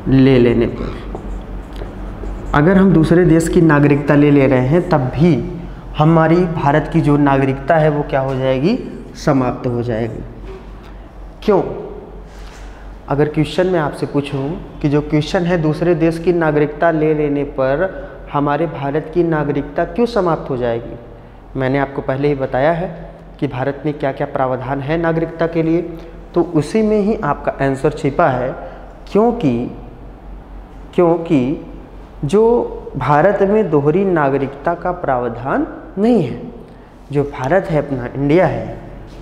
ले लेने पर, अगर हम दूसरे देश की नागरिकता ले रहे हैं तब भी हमारी भारत की जो नागरिकता है वो क्या हो जाएगी, समाप्त हो जाएगी। क्यों? अगर क्वेश्चन में आपसे पूछूं कि जो क्वेश्चन है दूसरे देश की नागरिकता ले लेने पर हमारे भारत की नागरिकता क्यों समाप्त हो जाएगी, मैंने आपको पहले ही बताया है कि भारत में क्या क्या प्रावधान है नागरिकता के लिए, तो उसी में ही आपका आंसर छिपा है। क्योंकि जो भारत में दोहरी नागरिकता का प्रावधान नहीं है, जो भारत है अपना इंडिया है,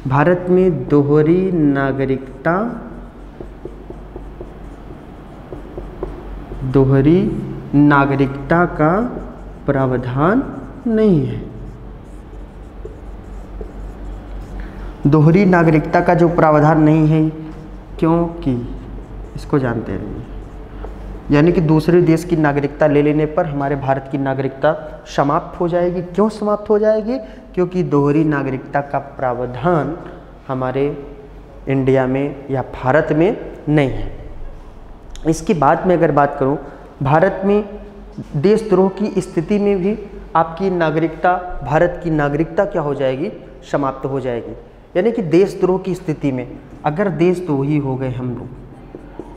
भारत में दोहरी नागरिकता का प्रावधान नहीं है। दोहरी नागरिकता का जो प्रावधान नहीं है, क्योंकि इसको जानते हैं, यानी कि दूसरे देश की नागरिकता ले लेने पर हमारे भारत की नागरिकता समाप्त हो जाएगी। क्यों समाप्त हो जाएगी? क्योंकि दोहरी नागरिकता का प्रावधान हमारे इंडिया में या भारत में नहीं है। इसके बाद में अगर बात करूं, भारत में देशद्रोह की स्थिति में भी आपकी नागरिकता, भारत की नागरिकता क्या हो जाएगी, समाप्त हो जाएगी। यानी कि देशद्रोह की स्थिति में अगर देशद्रोही हो गए हम लोग,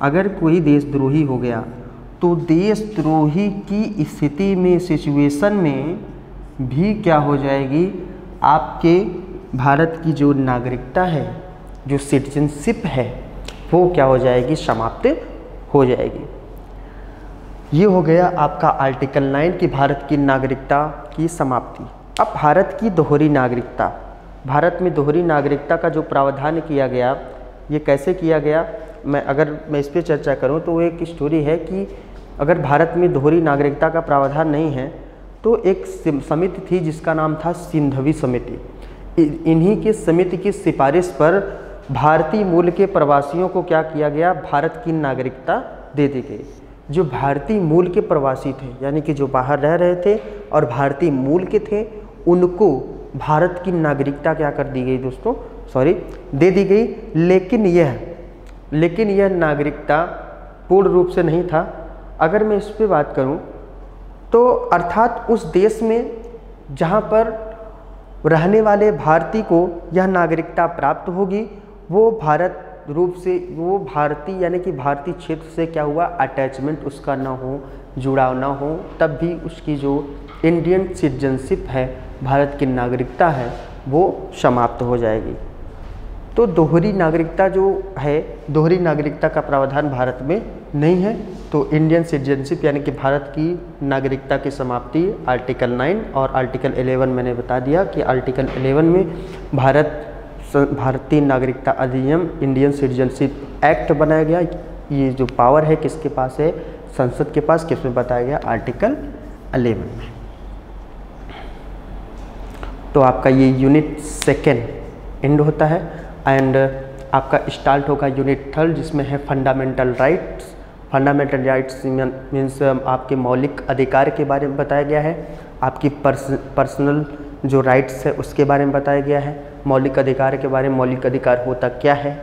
अगर कोई देशद्रोही हो गया तो देशद्रोही की स्थिति में, सिचुएशन में भी क्या हो जाएगी, आपके भारत की जो नागरिकता है, जो सिटीजनशिप है, वो क्या हो जाएगी, समाप्त हो जाएगी। ये हो गया आपका आर्टिकल 9 की भारत की नागरिकता की समाप्ति। अब भारत की दोहरी नागरिकता, भारत में दोहरी नागरिकता का जो प्रावधान किया गया, ये कैसे किया गया, अगर मैं इस पर चर्चा करूं तो एक स्टोरी है कि अगर भारत में दोहरी नागरिकता का प्रावधान नहीं है तो एक समिति थी जिसका नाम था सिंधवी समिति। इन्हीं की समिति की सिफारिश पर भारतीय मूल के प्रवासियों को क्या किया गया, भारत की नागरिकता दे दी गई। जो भारतीय मूल के प्रवासी थे, यानी कि जो बाहर रह रहे थे और भारतीय मूल के थे, उनको भारत की नागरिकता क्या कर दी गई दोस्तों, दे दी गई। लेकिन यह नागरिकता पूर्ण रूप से नहीं था। अगर मैं इस पर बात करूं तो अर्थात उस देश में जहां पर रहने वाले भारतीय को यह नागरिकता प्राप्त होगी, वो भारत रूप से, वो भारतीय यानी कि भारतीय क्षेत्र से क्या हुआ, अटैचमेंट उसका ना हो, जुड़ाव ना हो, तब भी उसकी जो इंडियन सिटीजनशिप है, भारत की नागरिकता है, वो समाप्त हो जाएगी। तो दोहरी नागरिकता जो है, दोहरी नागरिकता का प्रावधान भारत में नहीं है। तो इंडियन सिटीजनशिप यानी कि भारत की नागरिकता की समाप्ति आर्टिकल 9 और आर्टिकल 11 मैंने बता दिया कि आर्टिकल 11 में भारतीय नागरिकता अधिनियम इंडियन सिटीजनशिप एक्ट बनाया गया। ये जो पावर है किसके पास है, संसद के पास, किसमें बताया गया, आर्टिकल 11 में। तो आपका ये यूनिट 2 एंड होता है एंड आपका स्टार्ट होगा यूनिट 3 जिसमें है fundamental rights. Fundamental rights means आपके मौलिक अधिकार के बारे में बताया गया है, आपकी पर्सनल जो राइट्स है उसके बारे में बताया गया है, मौलिक अधिकार के बारे में, मौलिक अधिकार होता क्या है,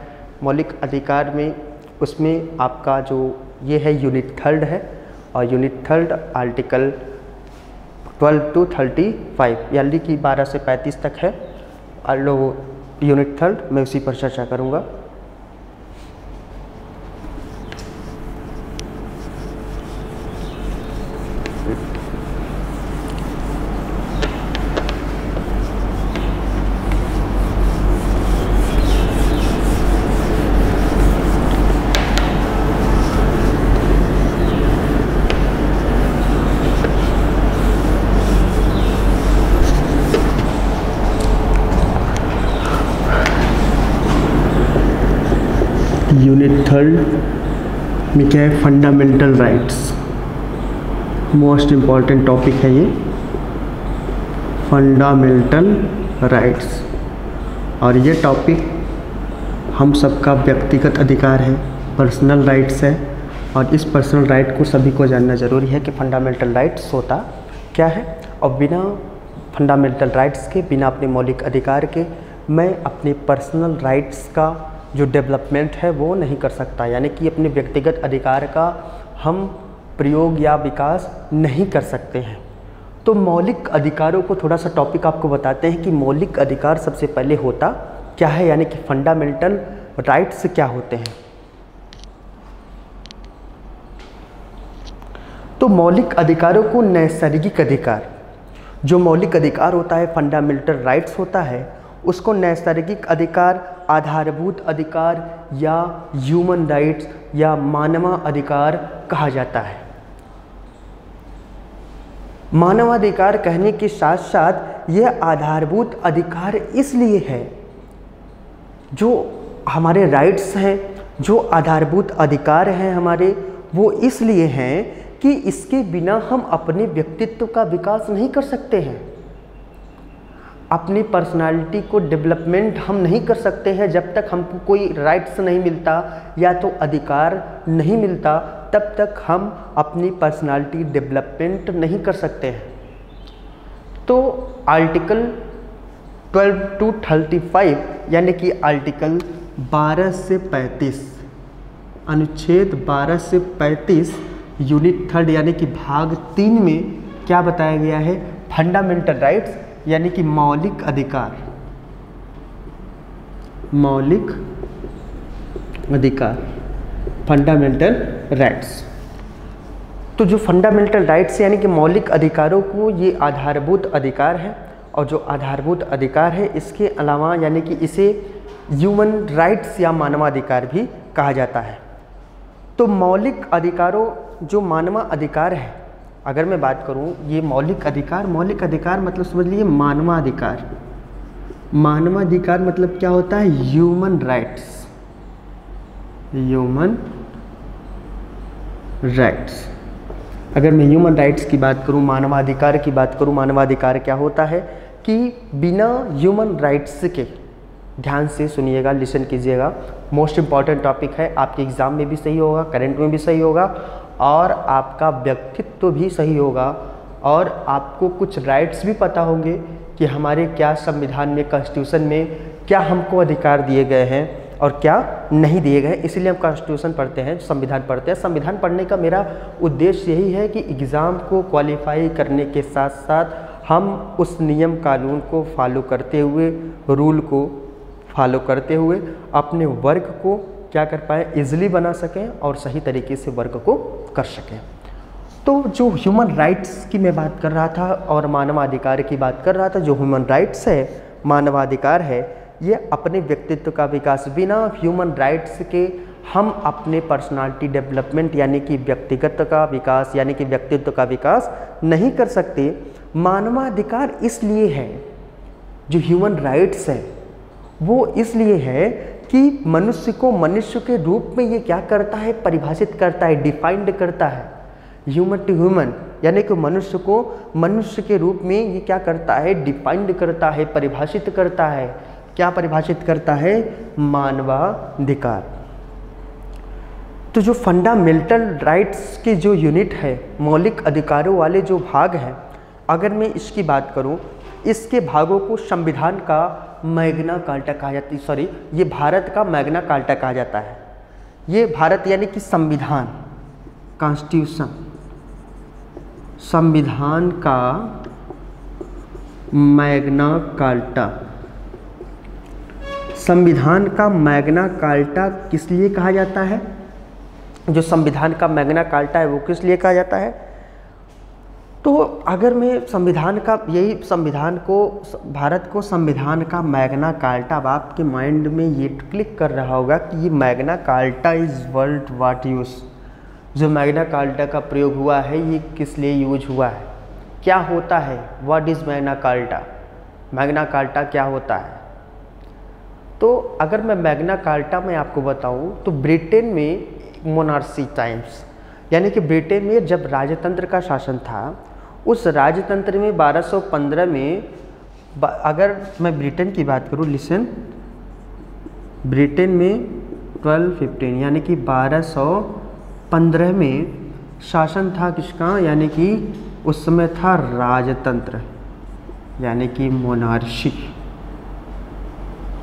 मौलिक अधिकार में उसमें आपका जो ये है यूनिट 3 है और यूनिट 3 आर्टिकल 12 to 35 यानी कि 12 से 35 तक है। और यूनिट 3 मैं उसी पर चर्चा करूँगा। यूनिट 3 में क्या है, fundamental rights. Most important topic है ये फंडामेंटल राइट्स। और ये टॉपिक हम सबका व्यक्तिगत अधिकार है, पर्सनल राइट्स है। और इस पर्सनल राइट को सभी को जानना ज़रूरी है कि फंडामेंटल राइट्स होता क्या है। और बिना फंडामेंटल राइट्स के, बिना अपने मौलिक अधिकार के मैं अपने पर्सनल राइट्स का जो डेवलपमेंट है वो नहीं कर सकता, यानी कि अपने व्यक्तिगत अधिकार का हम प्रयोग या विकास नहीं कर सकते हैं। तो मौलिक अधिकारों को थोड़ा सा टॉपिक आपको बताते हैं कि मौलिक अधिकार सबसे पहले होता क्या है, यानी कि फंडामेंटल राइट्स क्या होते हैं। तो मौलिक अधिकारों को नैसर्गिक अधिकार, जो मौलिक अधिकार होता है, फंडामेंटल राइट्स होता है, उसको नैसर्गिक अधिकार, आधारभूत अधिकार या ह्यूमन राइट्स या मानवाधिकार कहा जाता है। मानवाधिकार कहने के साथ साथ यह आधारभूत अधिकार इसलिए है, जो हमारे राइट्स हैं, जो आधारभूत अधिकार हैं हमारे, वो इसलिए हैं कि इसके बिना हम अपने व्यक्तित्व का विकास नहीं कर सकते हैं, अपनी पर्सनालिटी को डेवलपमेंट हम नहीं कर सकते हैं। जब तक हमको कोई राइट्स नहीं मिलता या तो अधिकार नहीं मिलता, तब तक हम अपनी पर्सनालिटी डेवलपमेंट नहीं कर सकते हैं। तो आर्टिकल 12 to 35 यानी कि आर्टिकल 12 से 35, अनुच्छेद 12 से 35 यूनिट 3 यानी कि भाग 3 में क्या बताया गया है, फंडामेंटल राइट्स यानी कि मौलिक अधिकार, मौलिक अधिकार, फंडामेंटल राइट्स। तो जो फंडामेंटल राइट्स यानी कि मौलिक अधिकारों को, ये आधारभूत अधिकार है। और जो आधारभूत अधिकार है इसके अलावा यानी कि इसे ह्यूमन राइट्स या मानवाधिकार भी कहा जाता है। तो मौलिक अधिकारों, जो मानवाधिकार है, अगर मैं बात करूं, ये मौलिक अधिकार मतलब समझ लीजिए मानवाधिकार। मानवाधिकार मतलब क्या होता है, ह्यूमन राइट्स, ह्यूमन राइट्स। अगर मैं ह्यूमन राइट्स की बात करूं, मानवाधिकार की बात करूं, मानवाधिकार क्या होता है कि बिना ह्यूमन राइट्स के, ध्यान से सुनिएगा, लिसन कीजिएगा, मोस्ट इम्पॉर्टेंट टॉपिक है, आपके एग्ज़ाम में भी सही होगा, करंट में भी सही होगा और आपका व्यक्तित्व भी सही होगा। और आपको कुछ राइट्स भी पता होंगे कि हमारे क्या संविधान में, कॉन्स्टिट्यूशन में क्या हमको अधिकार दिए गए हैं और क्या नहीं दिए गए। इसलिए हम कॉन्स्टिट्यूशन पढ़ते हैं, संविधान पढ़ते हैं। संविधान पढ़ने का मेरा उद्देश्य यही है कि एग्ज़ाम को क्वालिफाई करने के साथ साथ हम उस नियम कानून को फॉलो करते हुए, रूल को फॉलो करते हुए अपने वर्क को क्या कर पाए, इजीली बना सकें और सही तरीके से वर्क को कर सकें। तो जो ह्यूमन राइट्स की मैं बात कर रहा था और मानवाधिकार की बात कर रहा था, जो ह्यूमन राइट्स है, मानवाधिकार है, ये अपने व्यक्तित्व का विकास, बिना ह्यूमन राइट्स के हम अपने पर्सनालिटी डेवलपमेंट यानी कि व्यक्तिगत का विकास यानी कि व्यक्तित्व का विकास नहीं कर सकते। मानवाधिकार इसलिए है, जो ह्यूमन राइट्स है वो इसलिए है कि मनुष्य को मनुष्य के रूप में ये क्या करता है, परिभाषित करता है, डिफाइंड करता है। ह्यूमन टू ह्यूमन यानी कि मनुष्य को मनुष्य के रूप में ये क्या करता है, डिफाइंड करता है, परिभाषित करता है। क्या परिभाषित करता है? मानवाधिकार। तो जो फंडामेंटल राइट्स की जो यूनिट है, मौलिक अधिकारों वाले जो भाग हैं, अगर मैं इसकी बात करूं, इसके भागों को संविधान का मैग्ना कार्टा कहा जाता है। सॉरी, ये भारत का मैग्ना कार्टा कहा जाता है। ये भारत यानी कि संविधान, कॉन्स्टिट्यूशन, संविधान का मैग्ना कार्टा। संविधान का मैग्ना कार्टा किस लिए कहा जाता है? जो संविधान का मैग्ना कार्टा है वो किस लिए कहा जाता है? तो अगर मैं संविधान का यही संविधान को, भारत को संविधान का मैग्ना कार्टा, अब आपके माइंड में ये क्लिक कर रहा होगा कि ये Magna carta is world what use. जो मैग्ना कार्टा का प्रयोग हुआ है ये किस लिए यूज हुआ है, क्या होता है, what is Magna carta, Magna carta क्या होता है? तो अगर मैं मैग्ना कार्टा में आपको बताऊं तो ब्रिटेन में मोनार्सी टाइम्स यानी कि ब्रिटेन में जब राजतंत्र का शासन था, उस राजतंत्र में 1215 में, अगर मैं ब्रिटेन की बात करूं, लिसन, ब्रिटेन में 1215 यानी कि 1215 में शासन था किसका, यानी कि उस समय था राजतंत्र यानी कि मोनार्शी।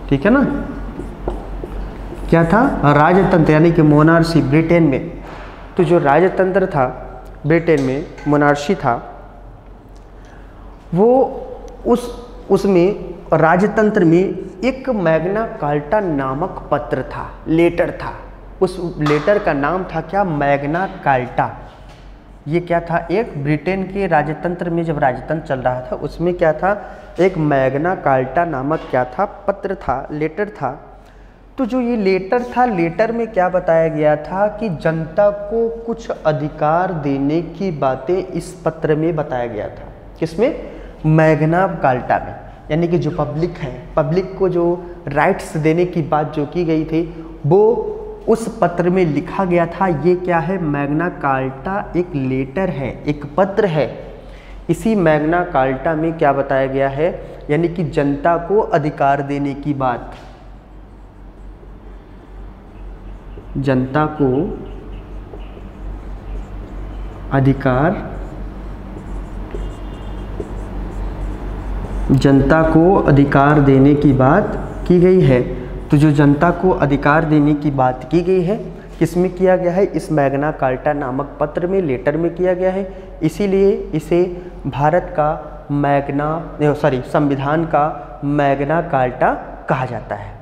ठीक है ना, क्या था? राजतंत्र यानी कि मोनार्शी ब्रिटेन में। तो जो राजतंत्र था ब्रिटेन में, मोनार्शी था, वो उसमें राजतंत्र में एक मैग्ना कार्टा नामक पत्र था, लेटर था। उस लेटर का नाम था क्या? Magna carta. ये क्या था? एक ब्रिटेन के राजतंत्र में जब राजतंत्र चल रहा था उसमें क्या था? एक मैग्ना कार्टा नामक क्या था? पत्र था, लेटर था। तो जो ये लेटर था, लेटर में क्या बताया गया था कि जनता को कुछ अधिकार देने की बातें इस पत्र में बताया गया था। किसमें? मैग्ना कार्टा में। यानी कि जो पब्लिक है, पब्लिक को जो राइट्स देने की बात जो की गई थी वो उस पत्र में लिखा गया था। ये क्या है? मैग्ना कार्टा एक लेटर है, एक पत्र है। इसी मैग्ना कार्टा में क्या बताया गया है? यानी कि जनता को अधिकार देने की बात, जनता को अधिकार, जनता को अधिकार देने की बात की गई है। तो जो जनता को अधिकार देने की बात की गई है किसमें किया गया है? इस मैग्ना कार्टा नामक पत्र में, लेटर में किया गया है। इसीलिए इसे भारत का संविधान का मैग्ना कार्टा कहा जाता है।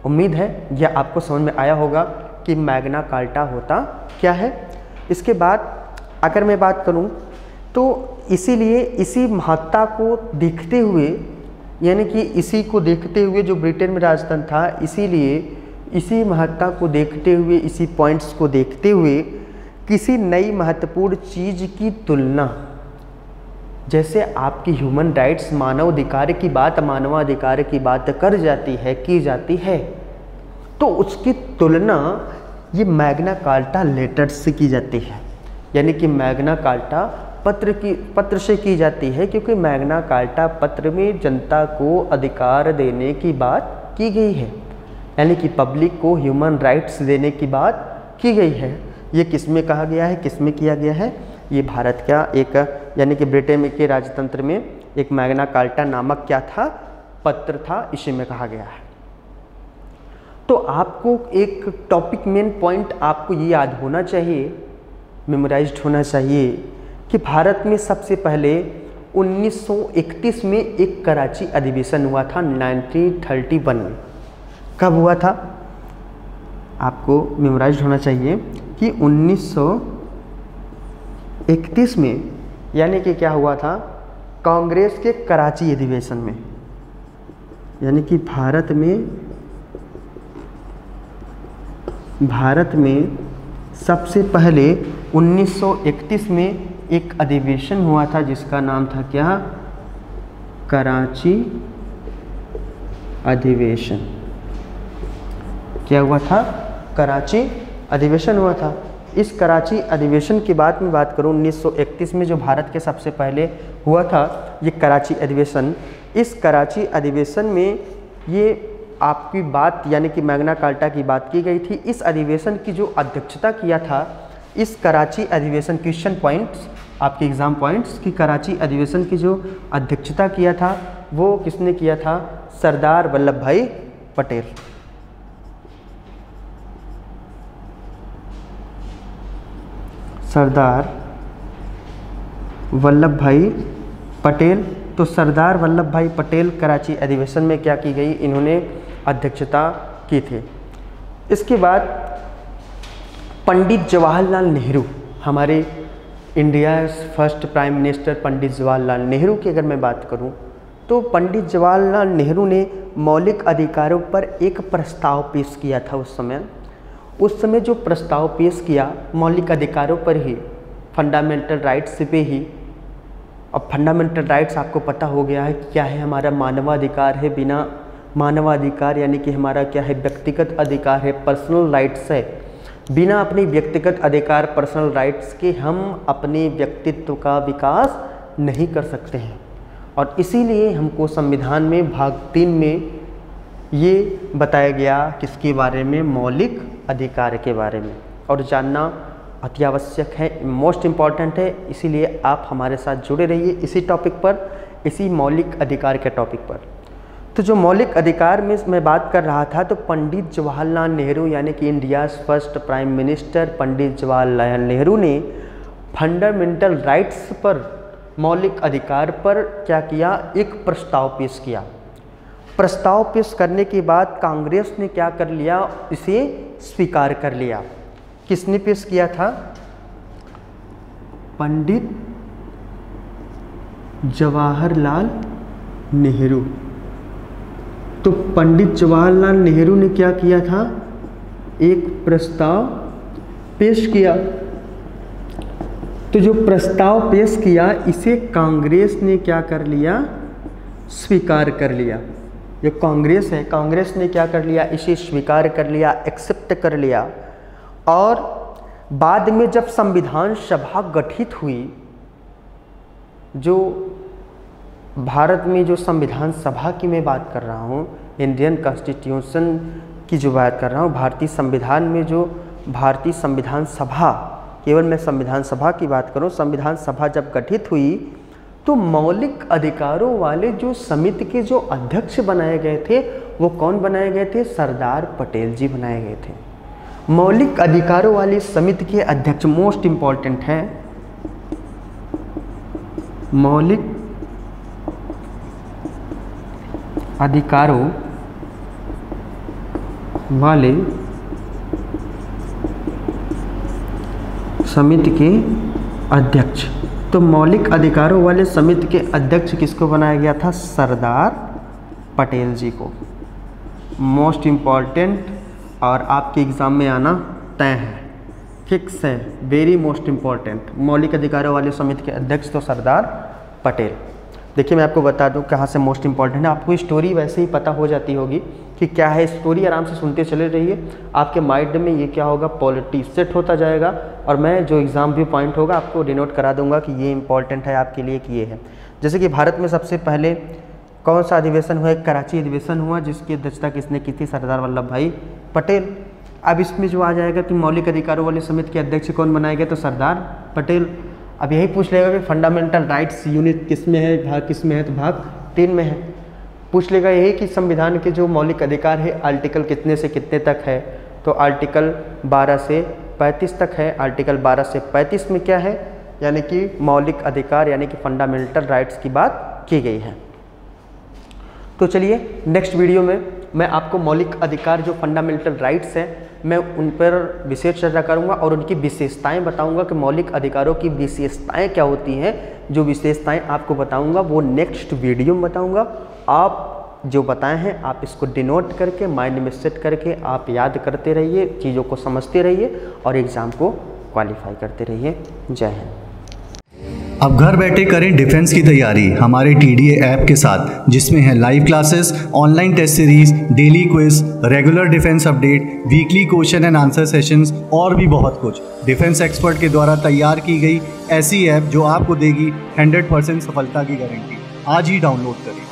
उम्मीद है यह आपको समझ में आया होगा कि मैग्ना कार्टा होता क्या है। इसके बाद अगर मैं बात करूं तो इसीलिए इसी महत्ता को देखते हुए, यानी कि इसी को देखते हुए जो ब्रिटेन में राजतंत्र था, इसीलिए इसी महत्ता को देखते हुए, इसी पॉइंट्स को देखते हुए किसी नई महत्वपूर्ण चीज़ की तुलना, जैसे आपकी ह्यूमन राइट्स, मानवाधिकार की बात, मानवाधिकार की बात कर जाती है, की जाती है, तो उसकी तुलना ये मैग्ना कार्टा लेटर से की जाती है। यानी कि मैग्ना कार्टा पत्र से की जाती है, क्योंकि मैग्ना कार्टा पत्र में जनता को अधिकार देने की बात की गई है, यानी कि पब्लिक को ह्यूमन राइट्स देने की बात की गई है। ये किस में कहा गया है, किस में किया गया है? ये भारत का एक, यानी कि ब्रिटेन के राजतंत्र में एक मैग्ना कार्टा नामक क्या था? पत्र था, इसी में कहा गया है। तो आपको एक टॉपिक, मेन पॉइंट आपको ये याद होना चाहिए, मेमोराइज्ड होना चाहिए कि भारत में सबसे पहले 1931 में एक कराची अधिवेशन हुआ था, 1931 में। कब हुआ था? आपको मेमोराइज्ड होना चाहिए कि 1931 में, यानी कि क्या हुआ था? कांग्रेस के कराची अधिवेशन में यानी कि भारत में सबसे पहले 1931 में एक अधिवेशन हुआ था जिसका नाम था क्या, कराची अधिवेशन। क्या हुआ था, कराची अधिवेशन हुआ था। इस कराची अधिवेशन की बात में बात करूं, 1931 में जो भारत के सबसे पहले हुआ था ये कराची अधिवेशन। इस कराची अधिवेशन में ये आपकी बात यानी कि मैग्ना कार्टा की बात की गई थी। इस अधिवेशन की जो अध्यक्षता किया था, इस कराची अधिवेशन, क्वेश्चन पॉइंट्स आपके एग्जाम पॉइंट्स की, कराची अधिवेशन की जो अध्यक्षता किया था वो किसने किया था, सरदार वल्लभ भाई पटेल। सरदार वल्लभ भाई पटेल। तो सरदार वल्लभ भाई पटेल कराची अधिवेशन में क्या की गई, इन्होंने अध्यक्षता की थी। इसके बाद पंडित जवाहरलाल नेहरू, हमारे India first prime minister Pandit Jawaharlal Nehru की अगर मैं बात करूं, तो पंडित जवाहरलाल नेहरू ने मौलिक अधिकारों पर एक प्रस्ताव पेश किया था। उस समय जो प्रस्ताव पेश किया मौलिक अधिकारों पर ही, फंडामेंटल राइट्स पे ही। अब फंडामेंटल राइट्स आपको पता हो गया है क्या है, हमारा मानवाधिकार है, बिना मानवाधिकार यानी कि हमारा क्या है, व्यक्तिगत अधिकार है, पर्सनल राइट्स है। बिना अपनी व्यक्तिगत अधिकार पर्सनल राइट्स के हम अपने व्यक्तित्व का विकास नहीं कर सकते हैं। और इसीलिए हमको संविधान में भाग 3 में ये बताया गया किसके बारे में, मौलिक अधिकार के बारे में। और जानना अति आवश्यक है, मोस्ट इम्पॉर्टेंट है। इसीलिए आप हमारे साथ जुड़े रहिए इसी टॉपिक पर, इसी मौलिक अधिकार के टॉपिक पर। तो जो मौलिक अधिकार में मैं बात कर रहा था, तो पंडित जवाहरलाल नेहरू यानी कि India first prime minister Pandit Jawaharlal Nehru ने फंडामेंटल राइट्स पर, मौलिक अधिकार पर क्या किया, एक प्रस्ताव पेश किया। प्रस्ताव पेश करने के बाद कांग्रेस ने क्या कर लिया, इसे स्वीकार कर लिया। किसने पेश किया था, पंडित जवाहरलाल नेहरू। तो पंडित जवाहरलाल नेहरू ने क्या किया था, एक प्रस्ताव पेश किया। तो जो प्रस्ताव पेश किया इसे कांग्रेस ने क्या कर लिया, स्वीकार कर लिया। जो कांग्रेस है, कांग्रेस ने क्या कर लिया, इसे स्वीकार कर लिया, एक्सेप्ट कर लिया। और बाद में जब संविधान सभा गठित हुई, जो भारत में जो संविधान सभा की मैं बात कर रहा हूँ, इंडियन कॉन्स्टिट्यूशन की जो बात कर रहा हूँ, भारतीय संविधान में जो भारतीय संविधान सभा, केवल मैं संविधान सभा की बात करूँ, संविधान सभा जब गठित हुई तो मौलिक अधिकारों वाले जो समिति के जो अध्यक्ष बनाए गए थे वो कौन बनाए गए थे, सरदार पटेल जी बनाए गए थे। मौलिक अधिकारों वाली समिति के अध्यक्ष, मोस्ट इम्पॉर्टेंट है, मौलिक अधिकारों वाले समिति के अध्यक्ष। तो मौलिक अधिकारों वाले समिति के अध्यक्ष किसको बनाया गया था, सरदार पटेल जी को। मोस्ट इम्पॉर्टेंट और आपके एग्ज़ाम में आना तय है, फिक्स है, वेरी मोस्ट इम्पॉर्टेंट। मौलिक अधिकारों वाले समिति के अध्यक्ष तो सरदार पटेल। देखिए मैं आपको बता दूं कहाँ से मोस्ट इम्पॉर्टेंट है, आपको स्टोरी वैसे ही पता हो जाती होगी कि क्या है, स्टोरी आराम से सुनते चले रहिए, आपके माइंड में ये क्या होगा, पॉलिटी सेट होता जाएगा। और मैं जो एग्ज़ाम व्यू पॉइंट होगा आपको डिनोट करा दूंगा कि ये इंपॉर्टेंट है आपके लिए, कि ये है। जैसे कि भारत में सबसे पहले कौन सा अधिवेशन हुआ, कराची अधिवेशन हुआ, जिसकी अध्यक्षता किसने की थी, सरदार वल्लभ भाई पटेल। अब इसमें जो आ जाएगा कि मौलिक अधिकारों वाली समिति के अध्यक्ष कौन बनाए गए, तो सरदार पटेल। अब यही पूछ लेगा कि फंडामेंटल राइट्स यूनिट किस में है, भाग किस में है, तो भाग 3 में है। पूछ लेगा यही कि संविधान के जो मौलिक अधिकार है आर्टिकल कितने से कितने तक है, तो आर्टिकल 12 से 35 तक है। आर्टिकल 12 से 35 में क्या है, यानी कि मौलिक अधिकार यानी कि फंडामेंटल राइट्स की बात की गई है। तो चलिए नेक्स्ट वीडियो में मैं आपको मौलिक अधिकार जो फंडामेंटल राइट्स हैं मैं उन पर विशेष चर्चा करूंगा और उनकी विशेषताएं बताऊंगा कि मौलिक अधिकारों की विशेषताएं क्या होती हैं। जो विशेषताएं आपको बताऊंगा वो नेक्स्ट वीडियो में बताऊंगा। आप जो बताए हैं आप इसको डिनोट करके माइंड में सेट करके आप याद करते रहिए, चीज़ों को समझते रहिए और एग्ज़ाम को क्वालिफाई करते रहिए। जय हिंद। अब घर बैठे करें डिफेंस की तैयारी हमारे TDA ऐप के साथ, जिसमें है live classes, online test series, daily quiz, regular defence update, weekly question and answer sessions और भी बहुत कुछ। डिफेंस एक्सपर्ट के द्वारा तैयार की गई ऐसी ऐप जो आपको देगी 100% सफलता की गारंटी। आज ही डाउनलोड करें।